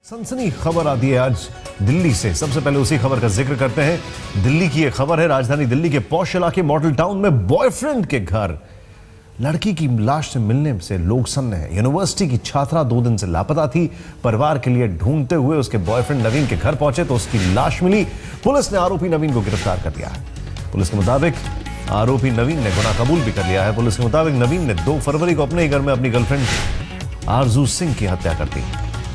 सनसनी खबर आती है आज दिल्ली से। सबसे पहले उसी खबर का जिक्र करते हैं। दिल्ली की एक खबर है, राजधानी दिल्ली के पॉश इलाके मॉडल टाउन में बॉयफ्रेंड के घर लड़की की लाश से मिलने से लोग सन्न हैं। यूनिवर्सिटी की छात्रा 2 दिन से लापता थी। परिवार के लिए ढूंढते हुए उसके बॉयफ्रेंड नवीन के घर पहुंचे तो उसकी लाश मिली। पुलिस ने आरोपी नवीन को गिरफ्तार कर लिया है। पुलिस के मुताबिक आरोपी नवीन ने गुनाह कबूल भी कर लिया है। पुलिस के मुताबिक नवीन ने 2 फरवरी को अपने ही घर में अपनी गर्लफ्रेंड आरजू सिंह की हत्या कर दी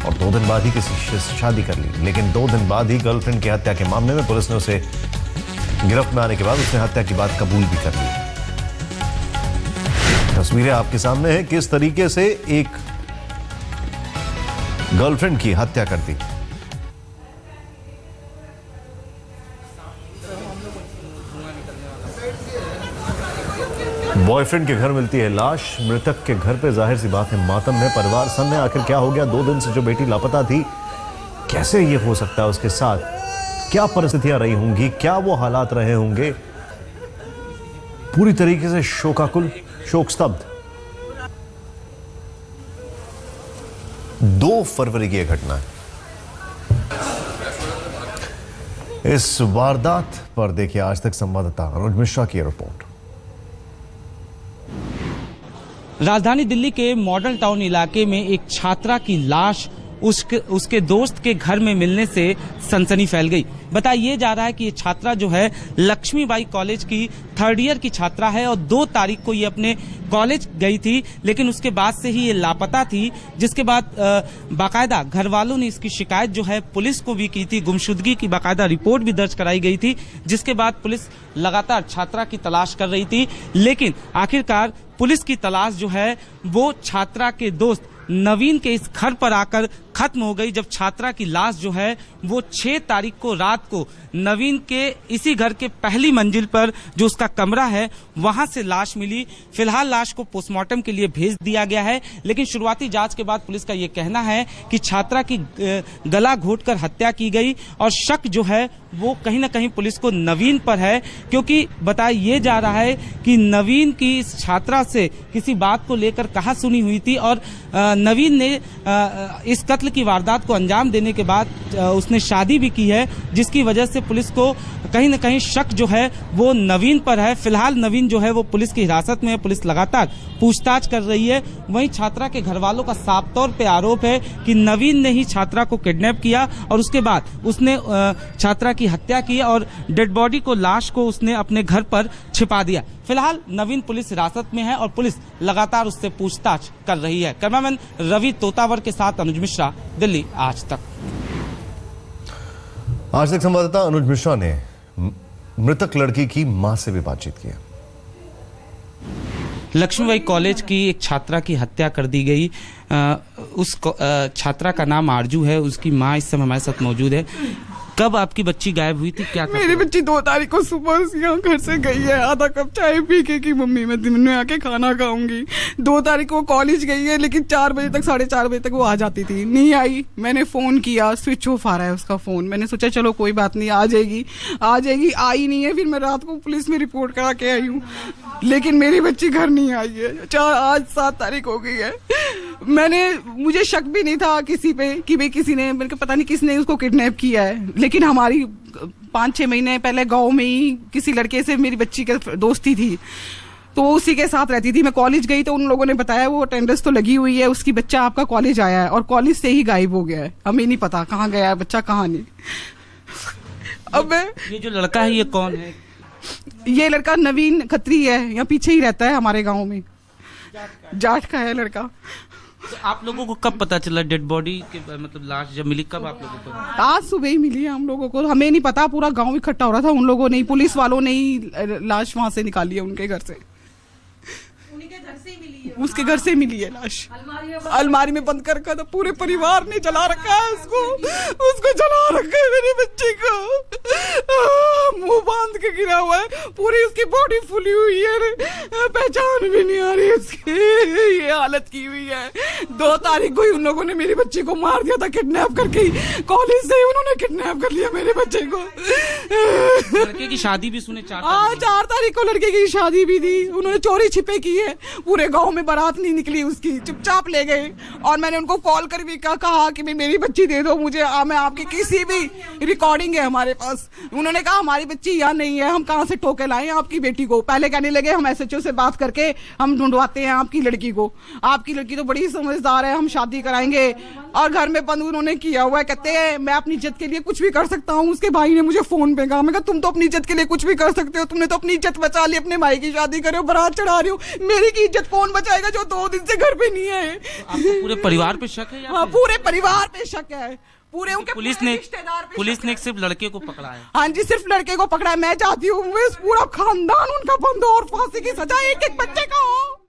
और 2 दिन बाद ही किसी से शादी कर ली। लेकिन 2 दिन बाद ही गर्लफ्रेंड की हत्या के मामले में पुलिस ने उसे गिरफ्त में आने के बाद उसने हत्या की बात कबूल भी कर ली। तस्वीरें आपके सामने हैं किस तरीके से एक गर्लफ्रेंड की हत्या कर दी। बॉयफ्रेंड के घर मिलती है लाश। मृतक के घर पे जाहिर सी बात है मातम है, परिवार सन्न है। आखिर क्या हो गया? 2 दिन से जो बेटी लापता थी, कैसे ये हो सकता है उसके साथ? क्या परिस्थितियां रही होंगी? क्या वो हालात रहे होंगे? पूरी तरीके से शोकाकुल, शोक स्तब्ध। 2 फरवरी की यह घटना है। इस वारदात पर देखिए आज तक संवाददाता अनुज मिश्रा की रिपोर्ट। राजधानी दिल्ली के मॉडल टाउन इलाके में एक छात्रा की लाश उसके दोस्त के घर में मिलने से सनसनी फैल गई। बताया जा रहा है कि ये छात्रा जो है लक्ष्मीबाई कॉलेज की 3rd ईयर की छात्रा है और 2 तारीख को ये अपने कॉलेज गई थी, लेकिन उसके बाद से ही ये लापता थी। जिसके बाद बाकायदा घर वालों ने इसकी शिकायत जो है पुलिस को भी की थी। गुमशुदगी की बाकायदा रिपोर्ट भी दर्ज कराई गई थी, जिसके बाद पुलिस लगातार छात्रा की तलाश कर रही थी। लेकिन आखिरकार पुलिस की तलाश जो है वो छात्रा के दोस्त नवीन के इस घर पर आकर खत्म हो गई, जब छात्रा की लाश जो है वो 6 तारीख को रात को नवीन के इसी घर के पहली मंजिल पर जो उसका कमरा है वहां से लाश मिली। फिलहाल लाश को पोस्टमार्टम के लिए भेज दिया गया है, लेकिन शुरुआती जांच के बाद पुलिस का ये कहना है कि छात्रा की गला घोंटकर हत्या की गई और शक जो है वो कहीं ना कहीं पुलिस को नवीन पर है, क्योंकि बताया ये जा रहा है कि नवीन की इस छात्रा से किसी बात को लेकर कहासुनी हुई थी और नवीन ने इस कत्ल की वारदात को अंजाम देने के बाद उसने शादी भी की है, जिसकी वजह से पुलिस को कहीं न कहीं शक जो है वो नवीन पर है। फिलहाल नवीन जो है वो पुलिस की हिरासत में है, पुलिस लगातार पूछताछ कर रही है। वहीं छात्रा के घर वालों का साफ तौर पे आरोप है कि नवीन ने ही छात्रा को किडनैप किया और उसके बाद उसने छात्रा की हत्या की और डेड बॉडी को, लाश को उसने अपने घर पर छिपा दिया। फिलहाल नवीन पुलिस हिरासत में है और पुलिस लगातार उससे पूछताछ कर रही है। कैमरामैन रवि तोतावर के साथ अनुज मिश्रा, दिल्ली आज तक। आज तक संवाददाता अनुज मिश्रा ने मृतक लड़की की मां से भी बातचीत की। लक्ष्मीबाई कॉलेज की एक छात्रा की हत्या कर दी गई। उस छात्रा का नाम आरजू है, उसकी मां इस समय हमारे साथ मौजूद है। कब आपकी बच्ची गायब हुई थी? क्या मेरी बच्ची 2 तारीख को सुबह यहाँ घर से गई है, आधा कप चाय पी के कि मम्मी मैं दिन में आके खाना खाऊंगी। 2 तारीख को कॉलेज गई है, लेकिन 4 बजे तक 4:30 बजे तक वो आ जाती थी, नहीं आई। मैंने फोन किया, स्विच ऑफ आ रहा है उसका फोन। मैंने सोचा चलो कोई बात नहीं, आ जाएगी, आई नहीं है। फिर मैं रात को पुलिस में रिपोर्ट करा के आई हूँ, लेकिन मेरी बच्ची घर नहीं आई है। आज 7 तारीख हो गई है। मुझे शक भी नहीं था किसी पे कि भाई किसी ने, मेरे को पता नहीं किसने उसको किडनैप किया है, लेकिन हमारी 5-6 महीने पहले गांव में ही किसी लड़के से मेरी बच्ची की दोस्ती थी, तो उसी के साथ रहती थी। मैं कॉलेज गई तो उन लोगों ने बताया वो अटेंडेंस तो लगी हुई है, उसकी बच्चा आपका कॉलेज आया है और कॉलेज से ही गायब हो गया है। हमें नहीं पता कहाँ गया है बच्चा, कहाँ नहीं। अब ये जो लड़का है ये कौन है? ये लड़का नवीन खत्री है, यहाँ पीछे ही रहता है हमारे गाँव में, जाट का है लड़का। तो आप लोगों को कब पता चला डेड बॉडी के, मतलब लाश जब मिली कब आप लोगों को? आज सुबह ही मिली है हम लोगों को, हमें नहीं पता, पूरा गांव इकट्ठा हो रहा था। उन लोगों ने, पुलिस वालों ने ही लाश वहां से निकाली है, उनके घर से, उसके घर से मिली है लाश। अलमारी में बंद कर रखा था, पूरे परिवार ने जला रखा है उसको जला रखा है। मेरी बच्ची को मुंह बांध के गिरा हुआ है, पूरी उसकी बॉडी फुली हुई है, पहचान भी नहीं आ रही उसकी, ये हालत की हुई है। 2 तारीख को ही उन लोगों ने मेरी बच्ची को मार दिया था, किडनैप करके। कॉलेज से ही उन्होंने किडनैप कर लिया मेरे बच्चे को। लड़के की शादी भी सुने 4 तारीख को लड़के की शादी भी थी, उन्होंने चोरी छिपे की है। पूरे गांव में बारात नहीं निकली उसकी, चुपचाप ले गए। और मैंने उनको कॉल कर भी कहा कि मेरी बच्ची दे दो मुझे, मैं आपकी किसी भी रिकॉर्डिंग है हमारे पास। उन्होंने कहा हमारी बच्ची यहाँ नहीं है, हम कहाँ से ठोके लाएं आपकी बेटी को। पहले कहने लगे हम SHO से बात करके हम ढूंढवाते हैं आपकी लड़की को, आपकी लड़की तो बड़ी समझदार है, हम शादी कराएंगे। और घर में बंद उन्होंने किया हुआ है। कहते हैं मैं अपनी इज्जत के लिए कुछ भी कर सकता हूँ। उसके भाई ने मुझे फोन पे कहा, मैं कहा तुम तो अपनी इज्जत के लिए कुछ भी कर सकते हो, तुमने तो अपनी इज्जत बचा ली, अपने भाई की शादी करे हो, बारात चढ़ा रहे हो, मेरी की इज्जत कौन बचाएगा जो 2 दिन से घर पे नहीं है। आपको पूरे परिवार पे शक है? हाँ, पूरे परिवार पे शक है, पूरे उनके पुलिस ने सिर्फ लड़के को पकड़ा है? हाँ जी, सिर्फ लड़के को पकड़ा है। मैं चाहती हूँ पूरा खानदान उनका बंद हो और फांसी की सजा एक एक बच्चे का हो।